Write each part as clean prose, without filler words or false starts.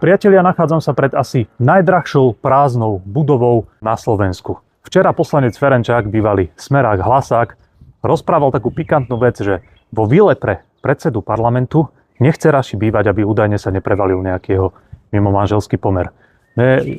Priatelia, nachádzam sa pred asi najdrahšou prázdnou budovou na Slovensku. Včera poslanec Ferenčák, bývalý smerák, hlasák, rozprával takú pikantnú vec, že vo vile pre predsedu parlamentu nechce Raši bývať, aby údajne sa neprevalil nejaký jeho mimomanželský pomer.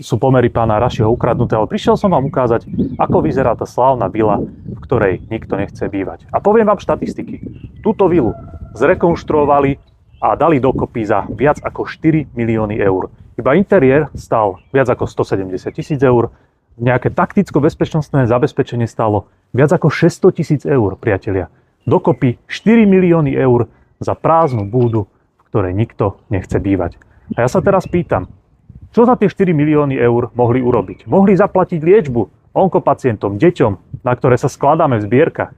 Sú pomery pána Rašiho ukradnuté, ale prišiel som vám ukázať, ako vyzerá tá slávna vila, v ktorej nikto nechce bývať. A poviem vám štatistiky. Túto vilu zrekonštruovali a dali dokopy za viac ako 4 milióny eur. Iba interiér stál viac ako 170 000 eur, nejaké takticko-bezpečnostné zabezpečenie stálo viac ako 600 000 eur, priatelia. Dokopy 4 milióny eur za prázdnu búdu, v ktorej nikto nechce bývať. A ja sa teraz pýtam, čo za tie 4 milióny eur mohli urobiť? Mohli zaplatiť liečbu onkopacientom, deťom, na ktoré sa skladáme v zbierkach.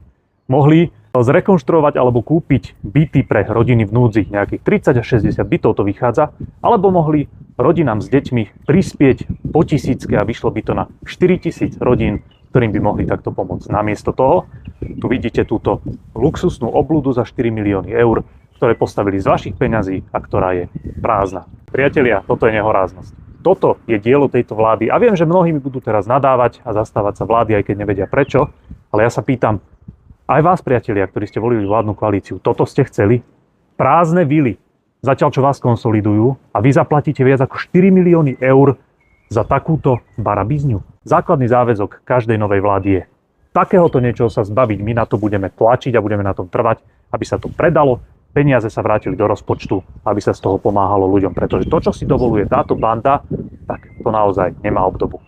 Mohli zrekonštruovať alebo kúpiť byty pre rodiny v núdzi, nejakých 30 až 60 bytov to vychádza, alebo mohli rodinám s deťmi prispieť po tisícke a vyšlo by to na 4000 rodín, ktorým by mohli takto pomôcť. Namiesto toho, tu vidíte túto luxusnú obľudu za 4 milióny eur, ktoré postavili z vašich peňazí a ktorá je prázdna. Priatelia, toto je nehoráznosť. Toto je dielo tejto vlády a viem, že mnohí mi budú teraz nadávať a zastávať sa vlády, aj keď nevedia prečo, ale ja sa pýtam, aj vás, priatelia, ktorí ste volili vládnu koalíciu, toto ste chceli? Prázdne vily, zatiaľ čo vás konsolidujú a vy zaplatíte viac ako 4 milióny eur za takúto barabizňu. Základný záväzok každej novej vlády je takéhoto niečoho sa zbaviť. My na to budeme tlačiť a budeme na tom trvať, aby sa to predalo, peniaze sa vrátili do rozpočtu, aby sa z toho pomáhalo ľuďom. Pretože to, čo si dovoluje táto banda, tak to naozaj nemá obdobu.